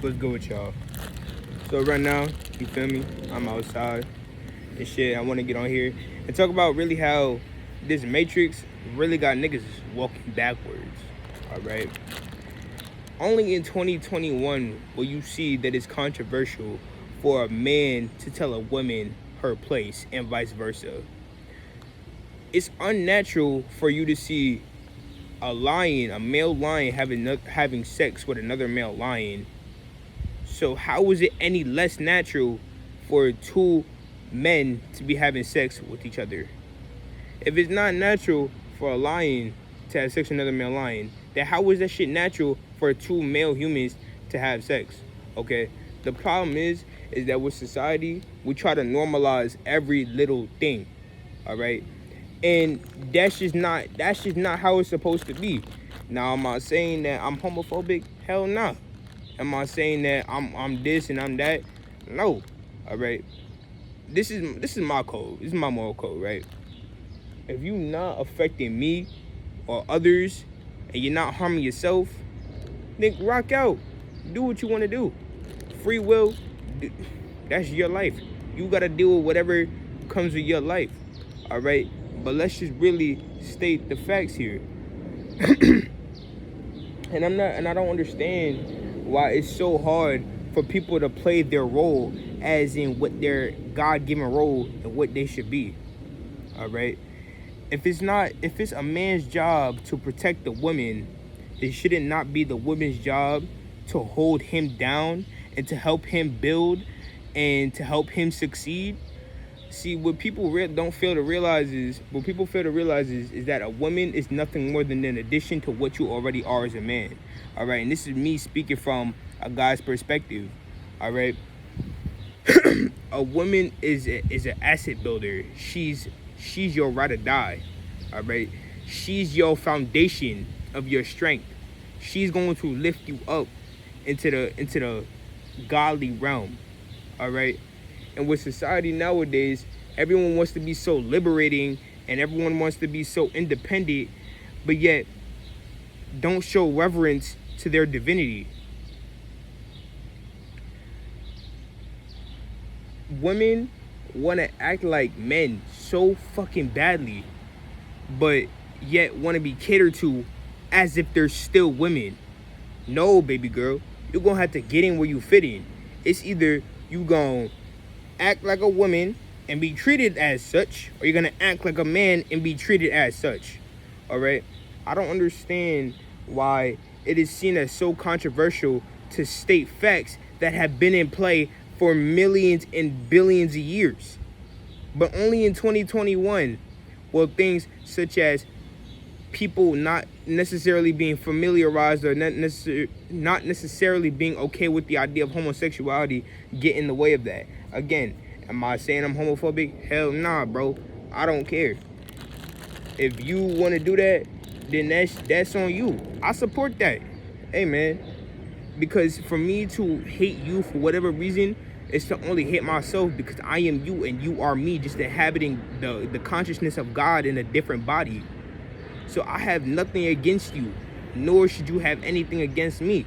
What's good with y'all? So right now, you feel me? I'm outside and shit. I want to get on here and talk about really how this Matrix really got niggas walking backwards. All right. Only in 2021 will you see that it's controversial for a man to tell a woman her place and vice versa. It's unnatural for you to see a male lion having sex with another male lion. So how is it any less natural for two men to be having sex with each other? If it's not natural for a lion to have sex with another male lion, then how is that shit natural for two male humans to have sex? Okay? The problem is that with society, we try to normalize every little thing. Alright? And that's just not how it's supposed to be. Now, am I saying that I'm homophobic? Hell nah. Am I saying that I'm this and I'm that? No. All right. This is my code. This is my moral code, right? If you not affecting me or others and you're not harming yourself, then rock out. Do what you want to do. Free will, that's your life. You got to deal with whatever comes with your life. All right? But let's just really state the facts here. And I don't understand why it's so hard for people to play their role as in what their God-given role and what they should be. All right? If it's a man's job to protect the woman, it shouldn't not be the woman's job to hold him down and to help him build and to help him succeed. See, what people fail to realize is that a woman is nothing more than an addition to what you already are as a man. All right, and this is me speaking from a guy's perspective. All right, a woman is an asset builder. She's your ride or die. All right, she's your foundation of your strength. She's going to lift you up into the godly realm. All right. And with society nowadays, everyone wants to be so liberating and everyone wants to be so independent, but yet don't show reverence to their divinity. Women want to act like men so fucking badly, but yet want to be catered to as if they're still women. No, baby girl, you're going to have to get in where you fit in. It's either you going to act like a woman and be treated as such, or you're gonna act like a man and be treated as such. All right, I don't understand why it is seen as so controversial to state facts that have been in play for millions and billions of years, but only in 2021 will things such as people not necessarily being familiarized or not necessarily being okay with the idea of homosexuality get in the way of that. Again, am I saying I'm homophobic? Hell nah, bro. I don't care. If you want to do that, then that's on you. I support that. Hey, man. Because for me to hate you for whatever reason is to only hate myself, because I am you and you are me, just inhabiting the consciousness of God in a different body. So I have nothing against you, nor should you have anything against me.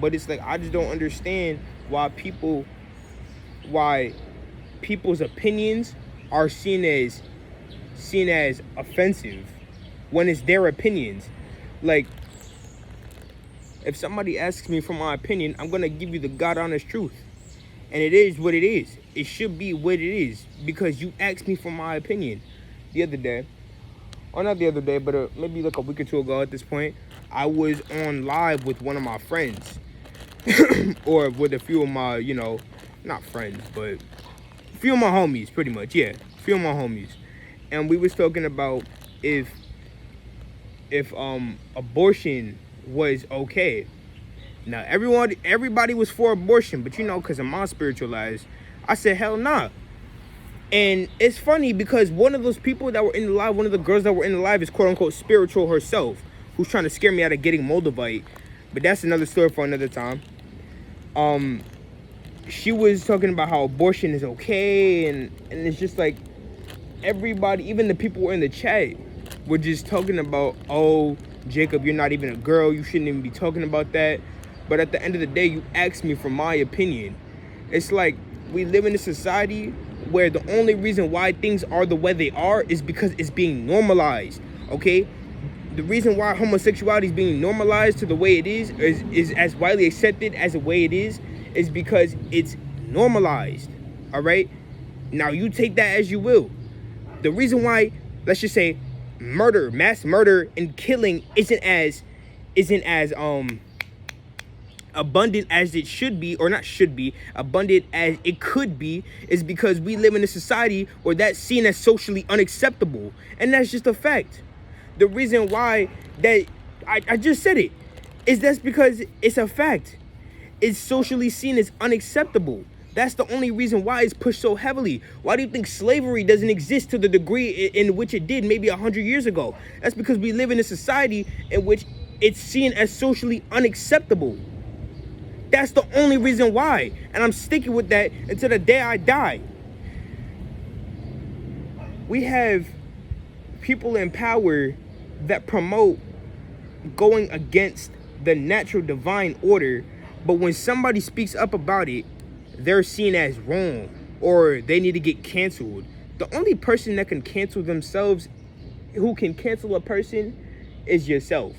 But it's like, I just don't understand why people's opinions are seen as offensive when it's their opinions. Like, if somebody asks me for my opinion, I'm gonna give you the God honest truth. And it is what it is. It should be what it is, because you asked me for my opinion the other day. Or not the other day, but maybe like a week or two ago at this point, I was on live with one of my friends. Or with a few of my, not friends, but a few of my homies, pretty much, yeah. A few of my homies. And we was talking about if abortion was okay. Now, everybody was for abortion, but because of my spiritual lives, I said, hell nah. And it's funny because one of those people that were in the live, one of the girls that were in the live is quote unquote spiritual herself, who's trying to scare me out of getting Moldavite. But that's another story for another time. She was talking about how abortion is okay, and it's just like everybody, even the people who were in the chat, were just talking about, oh, Jacob, you're not even a girl, you shouldn't even be talking about that. but at the end of the day, you ask me for my opinion. It's like we live in a society where the only reason why things are the way they are is because it's being normalized, okay? The reason why homosexuality is being normalized to the way it is as widely accepted as the way it is because it's normalized, all right? Now, you take that as you will. The reason why, let's just say, murder, mass murder, and killing isn't as abundant as it should be, or not should be, abundant as it could be, is because we live in a society where that's seen as socially unacceptable. And that's just a fact. The reason why that, I just said it, is that's because it's a fact. It's socially seen as unacceptable. That's the only reason why it's pushed so heavily. Why do you think slavery doesn't exist to the degree in which it did maybe 100 years ago? That's because we live in a society in which it's seen as socially unacceptable. That's the only reason why. And I'm sticking with that until the day I die. We have people in power that promote going against the natural divine order, but when somebody speaks up about it, they're seen as wrong or they need to get canceled. The only person that can cancel themselves, who can cancel a person, is yourself.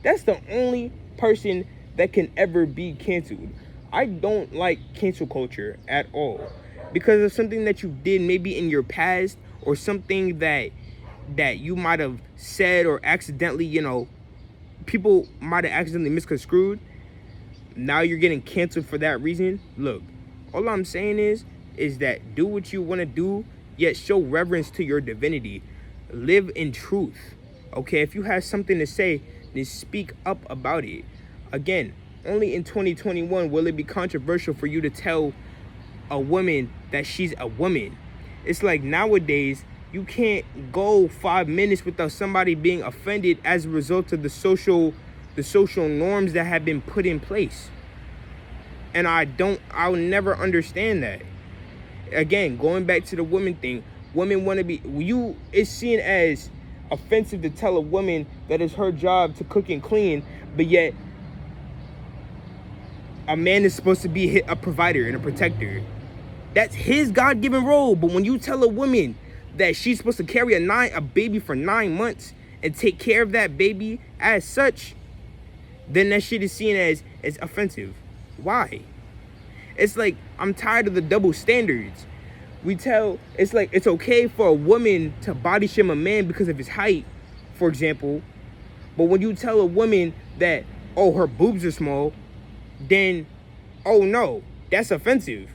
That's the only person that can ever be canceled. I don't like cancel culture at all because of something that you did maybe in your past, or something that you might have said or accidentally, people might have accidentally misconstrued. Now you're getting canceled for that reason. Look, all I'm saying is that do what you want to do, yet show reverence to your divinity. Live in truth. Okay, if you have something to say, then speak up about it. Again, only in 2021 will it be controversial for you to tell a woman that she's a woman. It's like nowadays, you can't go 5 minutes without somebody being offended as a result of the social norms that have been put in place. And I'll never understand that. Again, going back to the women thing, women want to be, it's seen as offensive to tell a woman that it's her job to cook and clean, but yet a man is supposed to be a provider and a protector. That's his God-given role. But when you tell a woman that she's supposed to carry a baby for 9 months and take care of that baby as such, then that shit is seen as offensive. Why? It's like, I'm tired of the double standards. It's like it's okay for a woman to body shame a man because of his height, for example. But when you tell a woman that, oh, her boobs are small, then, oh no, that's offensive.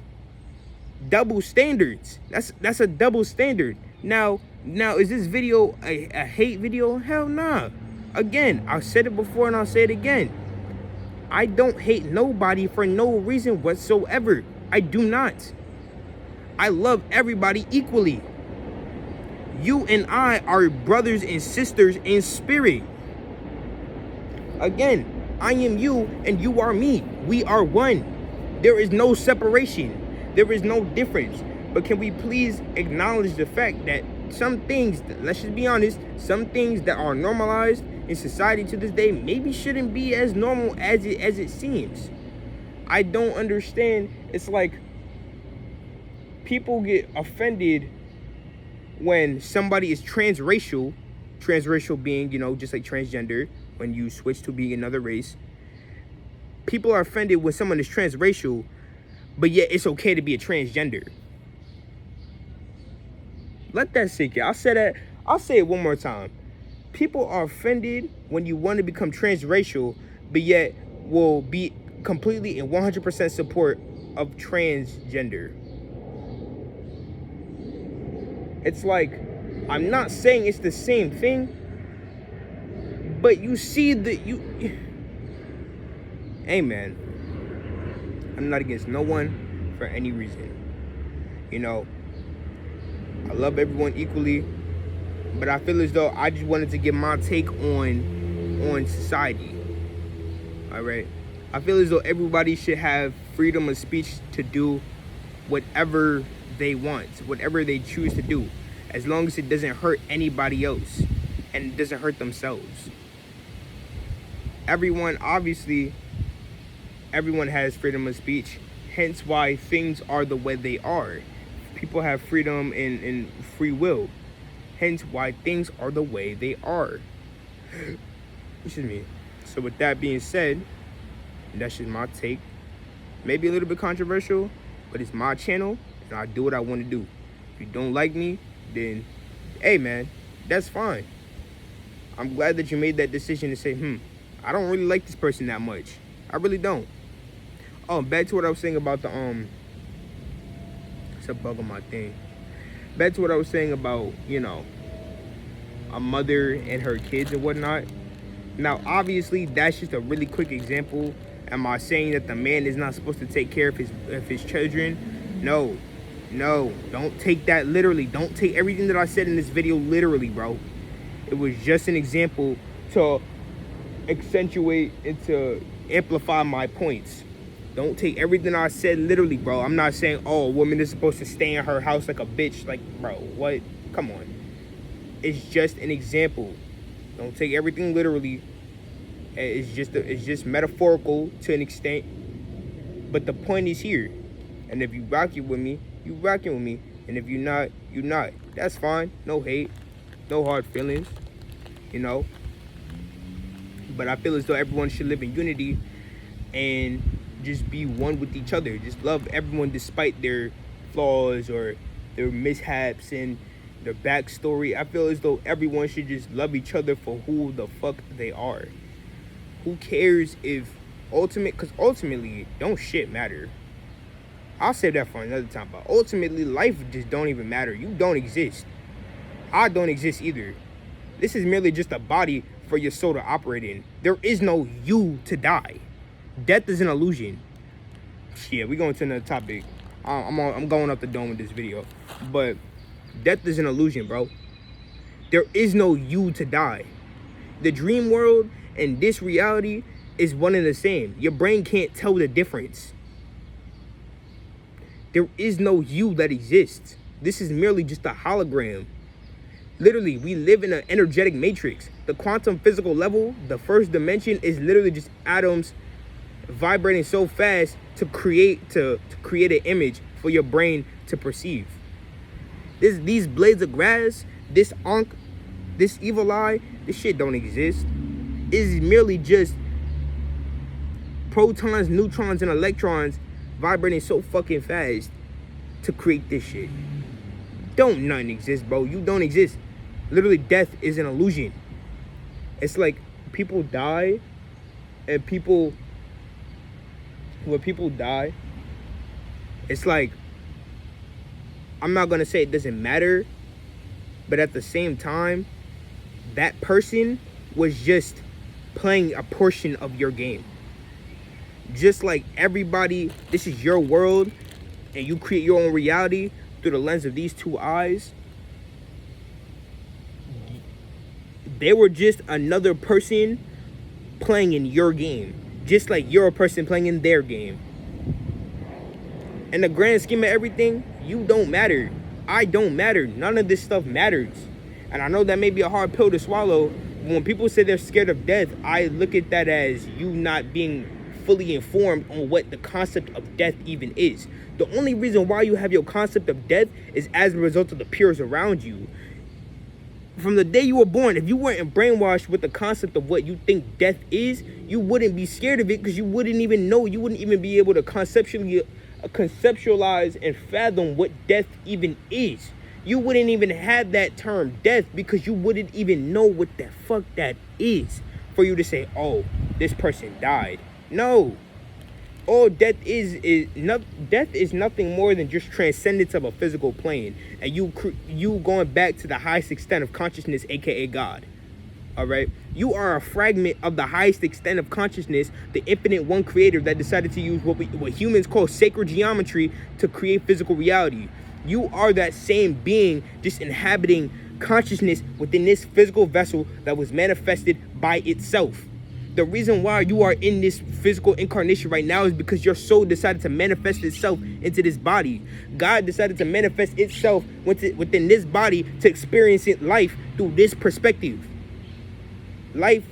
Double standards. That's a double standard. Now is this video a hate video? Hell nah. Again, I've said it before and I'll say it again. I don't hate nobody for no reason whatsoever. I do not. I love everybody equally. You and I are brothers and sisters in spirit. Again, I am you and you are me. We are one. There is no separation. There is no difference. But can we please acknowledge the fact that some things, let's just be honest, some things that are normalized in society to this day maybe shouldn't be as normal as it seems. I don't understand. It's like people get offended when somebody is transracial being, just like transgender, when you switch to being another race. People are offended when someone is transracial, but yet it's okay to be a transgender. Let that sink in. I'll say it one more time. People are offended when you want to become transracial, but yet will be completely and 100% support of transgender. It's like, I'm not saying it's the same thing, but you see hey man, I'm not against no one for any reason. I love everyone equally, but I feel as though I just wanted to give my take on society. All right, I feel as though everybody should have freedom of speech to do whatever they want, whatever they choose to do, as long as it doesn't hurt anybody else and it doesn't hurt themselves. Everyone obviously Everyone has freedom of speech, hence why things are the way they are. People have freedom and free will, hence why things are the way they are. Excuse me. So with that being said, that's just my take. Maybe a little bit controversial, but it's my channel, and I do what I want to do. If you don't like me, then, hey man, that's fine. I'm glad that you made that decision to say, I don't really like this person that much. I really don't. Oh, back to what I was saying about the, it's a bug on my thing. Back to what I was saying about, a mother and her kids and whatnot. Now, obviously, that's just a really quick example. Am I saying that the man is not supposed to take care of his children? No, don't take that literally. Don't take everything that I said in this video literally, bro. It was just an example to accentuate and to amplify my points. Don't take everything I said literally, bro. I'm not saying, oh, a woman is supposed to stay in her house like a bitch. Like, bro, what? Come on. It's just an example. Don't take everything literally. It's just metaphorical to an extent. But the point is here. And if you rocking with me, you rocking with me. And if you're not, you're not. That's fine. No hate. No hard feelings. But I feel as though everyone should live in unity and just be one with each other. Just love everyone despite their flaws or their mishaps and their backstory. I feel as though everyone should just love each other for who the fuck they are. Who cares if because ultimately, don't shit matter. I'll save that for another time, but ultimately, life just don't even matter. You don't exist. I don't exist either. This is merely just a body for your soul to operate in. There is no you to die. Death is an illusion. Yeah, we're going to another topic. I'm going up the dome with this video. But death is an illusion, bro. There is no you to die. The dream world and this reality is one and the same. Your brain can't tell the difference. There is no you that exists. This is merely just a hologram. Literally, we live in an energetic matrix. The quantum physical level, the first dimension, is literally just atoms vibrating so fast to create an image for your brain to perceive. These blades of grass, this ankh, this evil eye, this shit don't exist. It's merely just protons, neutrons, and electrons vibrating so fucking fast to create this shit. Don't nothing exist, bro. You don't exist. Literally, death is an illusion. It's like people die, and when people die, it's like, I'm not gonna say it doesn't matter, but at the same time, that person was just playing a portion of your game. Just like everybody, this is your world, and you create your own reality through the lens of these two eyes. They were just another person playing in your game, just like you're a person playing in their game. In the grand scheme of everything, you don't matter. I don't matter. None of this stuff matters. And I know that may be a hard pill to swallow. When people say they're scared of death, I look at that as you not being fully informed on what the concept of death even is. The only reason why you have your concept of death is as a result of the peers around you. From the day you were born, if you weren't brainwashed with the concept of what you think death is, you wouldn't be scared of it, because you wouldn't even know. You wouldn't even be able to conceptualize and fathom what death even is. You wouldn't even have that term death, because you wouldn't even know what the fuck that is for you to say, oh, this person died. No. All death is nothing more than just transcendence of a physical plane, and you going back to the highest extent of consciousness, aka God. All right, you are a fragment of the highest extent of consciousness, the infinite one creator that decided to use what humans call sacred geometry to create physical reality. You are that same being, just inhabiting consciousness within this physical vessel that was manifested by itself. The reason why you are in this physical incarnation right now is because your soul decided to manifest itself into this body. God decided to manifest itself within this body to experience life through this perspective. Life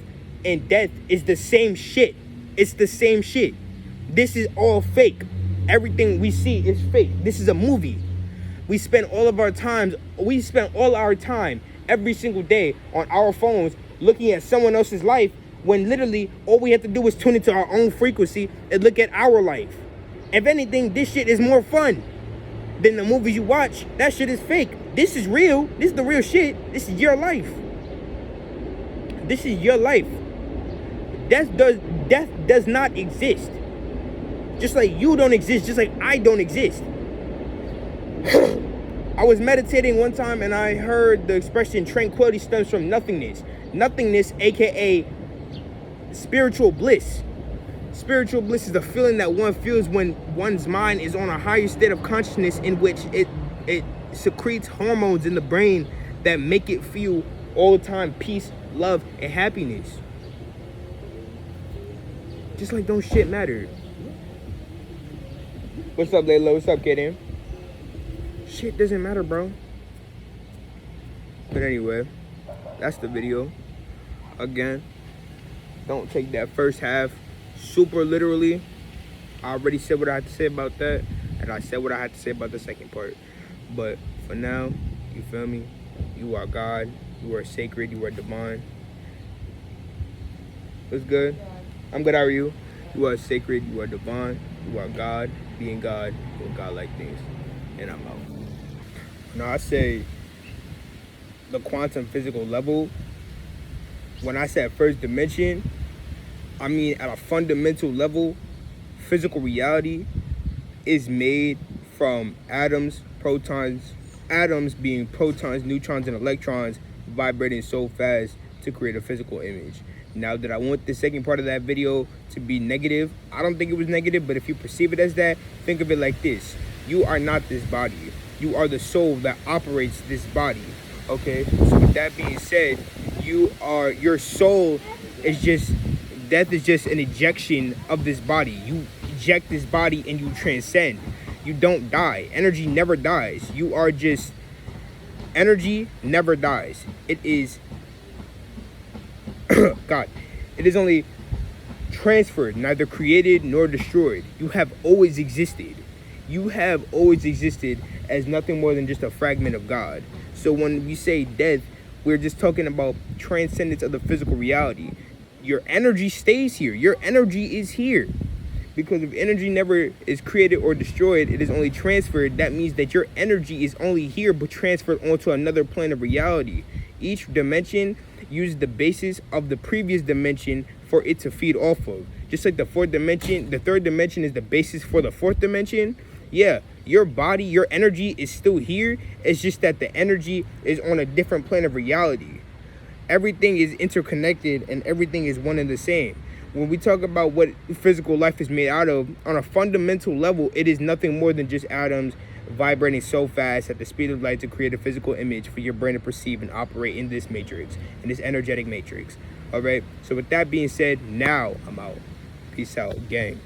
and death is the same shit. It's the same shit. This is all fake. Everything we see is fake. This is a movie. We spend all our time every single day on our phones looking at someone else's life, when literally all we have to do is tune into our own frequency and look at our life. If anything, this shit is more fun than the movies you watch. That shit is fake. This is real. This is the real shit. This is your life. This is your life. Death does not exist. Just like you don't exist, just like I don't exist. I was meditating one time and I heard the expression tranquility stems from nothingness. Nothingness, aka spiritual bliss. Spiritual bliss is the feeling that one feels when one's mind is on a higher state of consciousness, in which it secretes hormones in the brain that make it feel all the time peace, love, and happiness. Just like don't shit matter. What's up, Layla? What's up, Kaden? Shit doesn't matter, bro. But anyway, that's the video. Again, don't take that first half super literally. I already said what I had to say about that, and I said what I had to say about the second part. But for now, you feel me? You are God. You are sacred. You are divine. What's good? I'm good. How are you? You are sacred. You are divine. You are God. Being God. Doing God-like things. And I'm out. Now, I say the quantum physical level. When I said first dimension, I mean at a fundamental level, physical reality is made from atoms being protons, neutrons, and electrons vibrating so fast to create a physical image. Now, did I want the second part of that video to be negative? I don't think it was negative, but if you perceive it as that, think of it like this. You are not this body. You are the soul that operates this body. Okay? So with that being said, your soul is just, death is just an ejection of this body. You eject this body and you transcend. You don't die. Energy never dies. You are just, energy never dies. It is, God, it is only transferred, neither created nor destroyed. You have always existed. You have always existed as nothing more than just a fragment of God. So when we say death, we're just talking about transcendence of the physical reality. Your energy stays here. Your energy is here. Because if energy never is created or destroyed, it is only transferred. That means that your energy is only here but transferred onto another plane of reality. Each dimension uses the basis of the previous dimension for it to feed off of. Just like the third dimension is the basis for the fourth dimension. Yeah, your body, your energy is still here. It's just that the energy is on a different plane of reality. Everything is interconnected and everything is one and the same. When we talk about what physical life is made out of, on a fundamental level, it is nothing more than just atoms vibrating so fast at the speed of light to create a physical image for your brain to perceive and operate in this matrix, in this energetic matrix. All right, so with that being said, now I'm out. Peace out, gang.